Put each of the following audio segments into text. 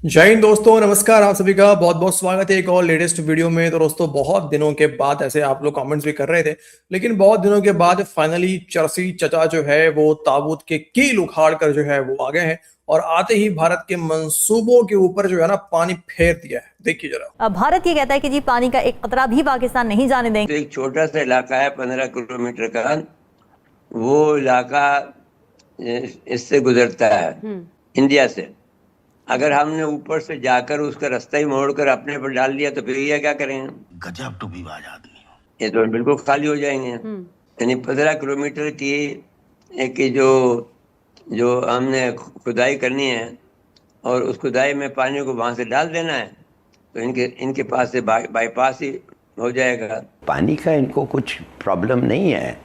जय हिंद दोस्तों, नमस्कार। आप सभी का बहुत बहुत स्वागत है एक और लेटेस्ट वीडियो में। तो दोस्तों, बहुत दिनों के बाद, ऐसे आप लोग कमेंट्स भी कर रहे थे, लेकिन बहुत दिनों के बाद फाइनली चरसी चचा जो है वो ताबूत के कील उखाड़ कर जो है वो आ गए हैं और आते ही भारत के मंसूबों के ऊपर जो है ना पानी फेर दिया है। देखिए जरा। अब भारत ये कहता है कि जी पानी का एक कतरा भी पाकिस्तान नहीं जाने देंगे। तो एक छोटा सा इलाका है 15 किलोमीटर का। वो इलाका इससे गुजरता है इंडिया से। अगर हमने ऊपर से जाकर उसका रास्ता ही मोड़कर अपने पर डाल दिया तो फिर ये क्या करेंगे? गजब टूबीबाज आदमी हो। ये तो बिल्कुल खाली हो जाएंगे। यानी 15 किलोमीटर की एक जो जो हमने खुदाई करनी है और उस खुदाई में पानी को वहां से डाल देना है, तो इनके इनके पास से बाईपास ही हो जाएगा। पानी का इनको कुछ प्रॉब्लम नहीं है।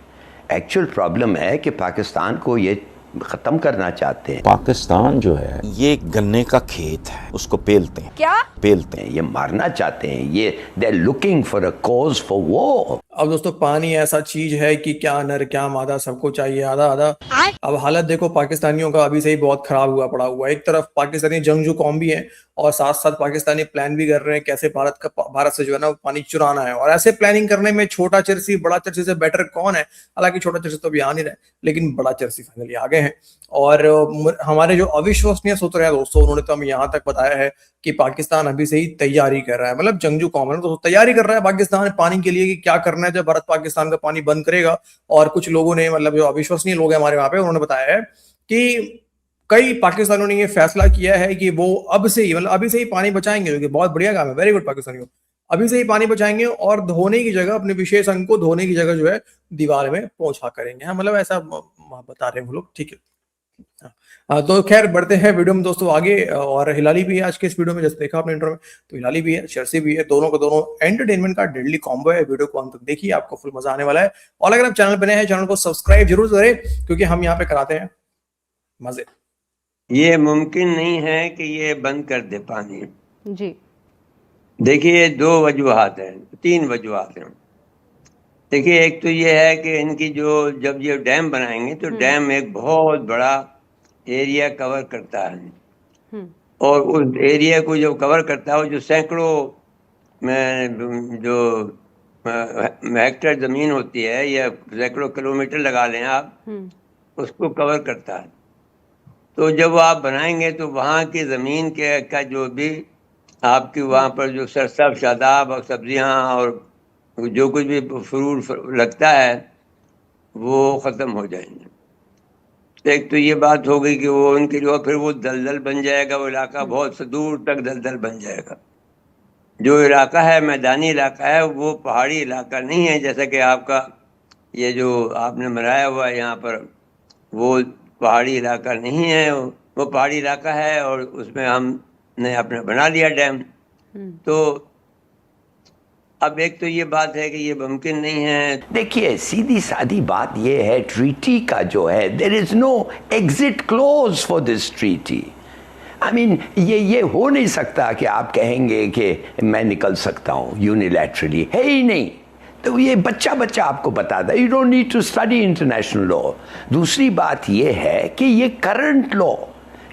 एक्चुअल प्रॉब्लम है कि पाकिस्तान को ये ख़त्म करना चाहते हैं। पाकिस्तान जो है ये गन्ने का खेत है, उसको पेलते हैं। क्या पेलते हैं? ये मारना चाहते हैं। ये they are looking for a cause for war. अब दोस्तों, पानी ऐसा चीज है कि क्या नर क्या मादा सबको चाहिए आधा आधा। अब हालत देखो पाकिस्तानियों का अभी से ही बहुत खराब हुआ पड़ा हुआ है। एक तरफ पाकिस्तानी जंगजू कौम भी है और साथ साथ पाकिस्तानी प्लान भी कर रहे हैं कैसे भारत से जो है ना पानी चुराना है। और ऐसे प्लानिंग करने में छोटा चरसी बड़ा चरसी से बेटर कौन है? हालांकि छोटा चरसी तो अभी आ नहीं रहे, लेकिन बड़ा चरसी फाइनली आ गए हैं। और हमारे जो अविश्वसनीय सूत्र है दोस्तों, उन्होंने तो हमें यहाँ तक बताया है कि पाकिस्तान अभी से ही तैयारी कर रहा है। मतलब जंगजू कौम है तो तैयारी कर रहा है पाकिस्तान पानी के लिए कि क्या करना है जब भारत पाकिस्तान का पानी बंद करेगा। और कुछ लोगों ने, मतलब जो अविश्वसनीय लोग हैं हमारे वहां पे, उन्होंने बताया है कि कई पाकिस्तानियों ने ये फैसला किया है कि वो अब से ही, मतलब अभी से ही पानी बचाएंगे, जो कि बहुत बढ़िया काम है। वेरी गुड पाकिस्तानियों, अभी से ही पानी बचाएंगे और धोने की जगह, अपने विशेष अंग को धोने की जगह जो है दीवार में पोंछा करेंगे। हाँ, मतलब ऐसा बता रहे हैं वो लोग। ठीक है। तो खैर बढ़ते हैं वीडियो में दोस्तों आगे। और हिलाली भी है आज के इस वीडियो में, जैसे देखा आपने इंट्रो में, तो हिलाली भी है, चर्सी भी है। दोनों का दोनों एंटरटेनमेंट का डेडली कॉम्बो है। वीडियो को अंत तक देखिए, आपको फुल मजा आने वाला है। और अगर आप चैनल पर नए हैं, चैनल को सब्सक्राइब जरूर करें, क्योंकि हम यहाँ पे कराते हैं मजे। ये मुमकिन नहीं है कि ये बंद कर दे पानी। जी देखिए, दो वजूहात हैं, तीन वजूहात हैं। देखिए, एक तो ये है कि इनकी जो जब ये डैम बनाएंगे तो डैम एक बहुत बड़ा एरिया कवर करता है और उस एरिया को जब कवर करता है, जो सैकड़ों में जो हेक्टेयर जमीन होती है या सैकड़ों किलोमीटर लगा लें आप, उसको कवर करता है। तो जब आप बनाएंगे तो वहाँ की ज़मीन के का जो भी आपकी वहाँ पर जो सरसब शादाब और सब्जियाँ और जो कुछ भी फ्रूट लगता है वो ख़त्म हो जाएंगे। एक तो ये बात हो गई कि वो उनके लिए, फिर वो दलदल बन जाएगा, वो इलाका बहुत से दूर तक दलदल बन जाएगा। जो इलाका है मैदानी इलाका है, वो पहाड़ी इलाका नहीं है। जैसा कि आपका ये जो आपने बनाया हुआ है यहाँ पर, वो पहाड़ी इलाका नहीं है। वो पहाड़ी इलाका है और उसमें हमने अपना बना लिया डैम। तो अब एक तो ये बात है कि ये मुमकिन नहीं है। देखिए, सीधी सादी बात ये है, ट्रीटी का जो है, there is no exit clause for this treaty. I mean, ये हो नहीं सकता कि आप कहेंगे कि मैं निकल सकता हूँ यूनिलैटरली, है ही नहीं। तो ये बच्चा बच्चा आपको बताता है, you don't need to study international law. दूसरी बात ये है कि ये current law,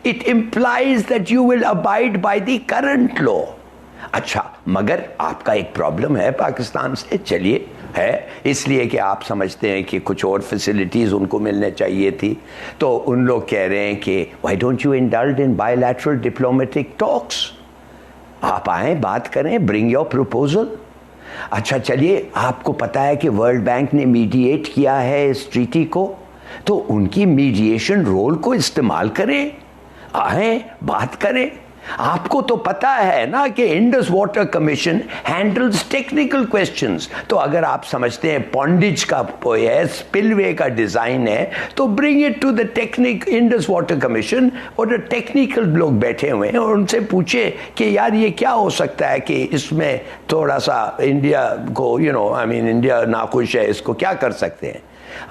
it implies that you will abide by the current law. अच्छा, मगर आपका एक प्रॉब्लम है पाकिस्तान से, चलिए है, इसलिए कि आप समझते हैं कि कुछ और फैसिलिटीज़ उनको मिलने चाहिए थी। तो उन लोग कह रहे हैं कि why don't you indulge in bilateral diplomatic talks. आप आए, बात करें, ब्रिंग योर प्रपोजल। अच्छा चलिए, आपको पता है कि वर्ल्ड बैंक ने मीडिएट किया है इस ट्रीटी को, तो उनकी मीडिएशन रोल को इस्तेमाल करें, आए, बात करें। आपको तो पता है ना कि Indus water commission handles technical questions. तो अगर आप समझते हैं पॉन्डिज का स्पिलवे का डिजाइन है, तो bring it to the Indus water commission, और टेक्निकल लोग बैठे हुए हैं और उनसे पूछे कि यार ये क्या हो सकता है कि इसमें थोड़ा सा इंडिया को, इंडिया नाखुश है, इसको क्या कर सकते हैं।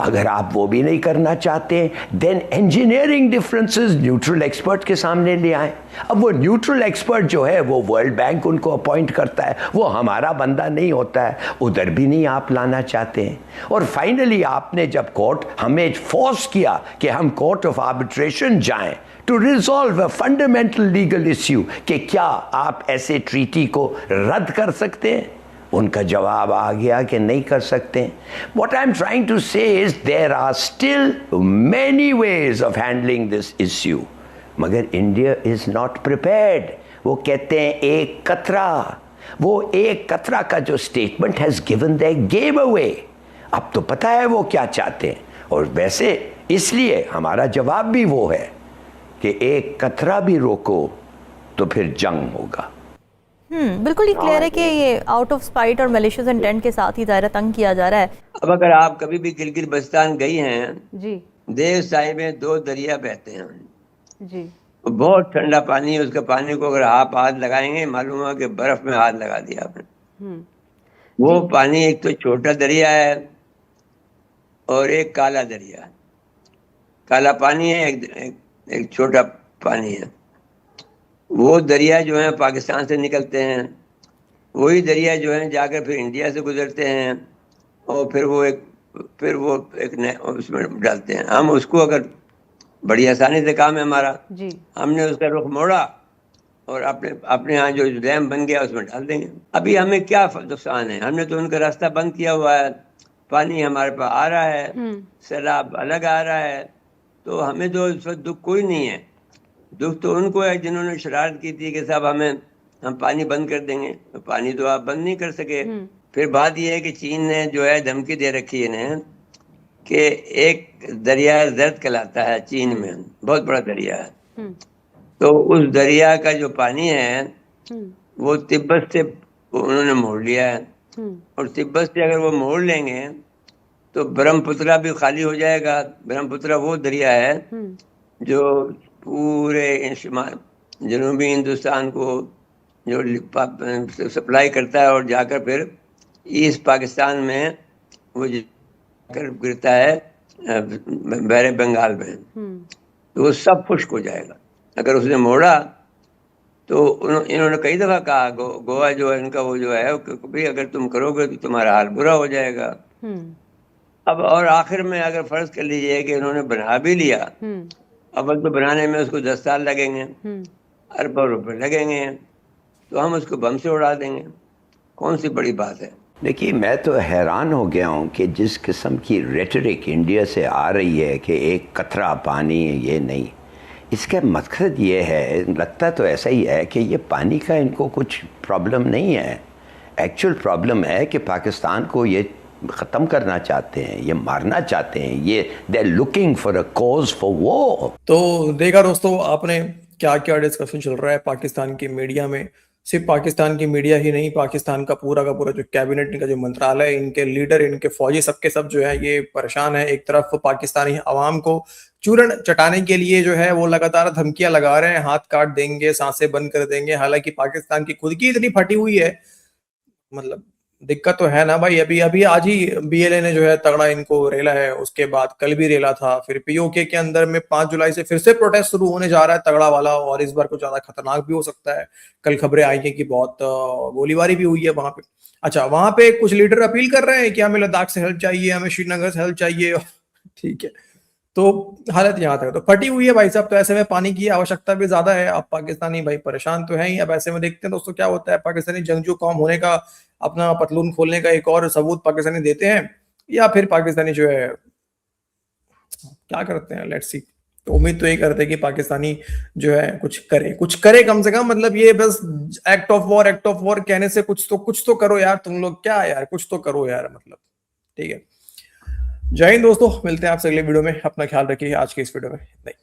अगर आप वो भी नहीं करना चाहते, then engineering differences neutral expert के सामने ले आए। अब वो न्यूट्रल एक्सपर्ट जो है वो वर्ल्ड बैंक उनको अपॉइंट करता है, वो हमारा बंदा नहीं होता है, उधर भी नहीं आप लाना चाहते हैं। और फाइनली आपने जब कोर्ट हमें फोर्स किया कि हम कोर्ट ऑफ आर्बिट्रेशन जाएं to resolve a fundamental legal issue कि क्या आप ऐसे ट्रीटी को रद्द कर सकते हैं, उनका जवाब आ गया कि नहीं कर सकते। What I'm trying to say is there are still many ways of handling this issue, मगर India is not prepared। वो कहते हैं एक कतरा, वो एक कतरा का जो statement has given their game away। अब तो पता है वो क्या चाहते हैं, और वैसे इसलिए हमारा जवाब भी वो है कि एक कतरा भी रोको तो फिर जंग होगा। बिल्कुल ही क्लियर है कि ये आउट ऑफ स्पाइट और मैलिशियस इंटेंट के साथ ही दायरा तंग किया जा रहा है। अब अगर आप कभी भी गिलगित बल्तिस्तान गई हैं, जी देव साई में 2 दरिया बहते हैं, जी बहुत ठंडा पानी है। उसका पानी को अगर आप हाथ लगाएंगे मालूम होगा कि बर्फ में हाथ लगा दिया आपने। वो पानी एक तो छोटा दरिया है और एक काला दरिया है। काला पानी है, एक छोटा पानी है। वो दरिया जो है पाकिस्तान से निकलते हैं, वही दरिया जो है जाकर फिर इंडिया से गुजरते हैं और फिर वो एक उसमें डालते हैं। हम उसको अगर बड़ी आसानी से काम है हमारा जी, हमने उसका रुख मोड़ा और अपने यहाँ जो डैम बन गया उसमें डाल देंगे। अभी हमें क्या नुकसान है, हमने तो उनका रास्ता बंद किया हुआ है, पानी हमारे पास आ रहा है, सैलाब अलग आ रहा है, तो हमें तो इस वक्त दुख कोई नहीं है। दुख तो उनको है जिन्होंने शरारत की थी कि साहब हम पानी बंद कर देंगे, तो पानी तो आप बंद नहीं कर सके। फिर बात यह है कि चीन ने जो है धमकी दे रखी है इन्हें कि एक दरिया जर्द कहलाता है चीन में, बहुत बड़ा दरिया है, तो उस दरिया का जो पानी है वो तिब्बत से उन्होंने मोड़ लिया है, और तिब्बत से अगर वो मोड़ लेंगे तो ब्रह्मपुत्रा भी खाली हो जाएगा। ब्रह्मपुत्रा वो दरिया है जो पूरे जनूबी हिंदुस्तान को जो सप्लाई करता है और जाकर फिर ईस्ट पाकिस्तान में वो जाकर गिरता है बहरे बंगाल में, तो वो सब खुश्क हो जाएगा। अगर उसने मोड़ा तो इन्होंने कई दफ़ा कहा गोवा जो है इनका वो जो है भाई अगर तुम करोगे तो तुम्हारा हाल बुरा हो जाएगा। अब और आखिर में अगर फर्ज कर लीजिए कि इन्होंने बना भी लिया, अव्वल तो बनाने में उसको 10 साल लगेंगे, अरबों रुपए लगेंगे, तो हम उसको बम से उड़ा देंगे, कौन सी बड़ी बात है। देखिए, मैं तो हैरान हो गया हूँ कि जिस किस्म की रेटरिक इंडिया से आ रही है कि एक कतरा पानी ये नहीं, इसका मकसद ये है, लगता तो ऐसा ही है कि ये पानी का इनको कुछ प्रॉब्लम नहीं है। एक्चुअल प्रॉब्लम है कि पाकिस्तान को ये ख़त्म करना चाहते हैं, ये मारना चाहते हैं, ये they are looking for a cause for war. तो देखा दोस्तों आपने क्या क्या डिस्कशन चल रहा है पाकिस्तान की मीडिया में। सिर्फ पाकिस्तान की मीडिया ही नहीं, पाकिस्तान का पूरा जो कैबिनेट, इनका जो मंत्रालय, इनके लीडर, इनके फौजी, सबके सब जो है ये परेशान है। एक तरफ पाकिस्तानी अवाम को चूरन चटाने के लिए जो है वो लगातार धमकियां लगा रहे हैं, हाथ काट देंगे, सांसें बंद कर देंगे। हालांकि पाकिस्तान की खुद की इतनी फटी हुई है, मतलब दिक्कत तो है ना भाई। अभी आज ही बीएलए ने जो है तगड़ा इनको रेला है, उसके बाद कल भी रेला था, फिर पीओके के अंदर में 5 जुलाई से फिर से प्रोटेस्ट शुरू होने जा रहा है तगड़ा वाला, और इस बार कुछ ज्यादा खतरनाक भी हो सकता है। कल खबरें आई हैं कि बहुत गोलीबारी भी हुई है वहां पे। अच्छा, वहां पे कुछ लीडर अपील कर रहे हैं कि हमें लद्दाख से हेल्प चाहिए, हमें श्रीनगर से हेल्प चाहिए। ठीक है, तो हालत यहाँ तक तो फटी हुई है भाई साहब। तो ऐसे में पानी की आवश्यकता भी ज्यादा है। अब पाकिस्तानी भाई परेशान तो है ही। अब ऐसे में देखते हैं दोस्तों क्या होता है। पाकिस्तानी जंगजू कौम होने का, अपना पतलून खोलने का एक और सबूत पाकिस्तानी देते हैं, या फिर पाकिस्तानी जो है क्या करते हैं, लेट्स सी। तो उम्मीद तो यही करते हैं कि पाकिस्तानी जो है कुछ करे कम से कम। मतलब ये बस एक्ट ऑफ वॉर कहने से कुछ तो करो यार तुम लोग, क्या यार, कुछ तो करो यार, मतलब। ठीक है, जय हिंद दोस्तों, मिलते हैं आपसे अगले वीडियो में। अपना ख्याल रखिए। आज के इस वीडियो में नहीं।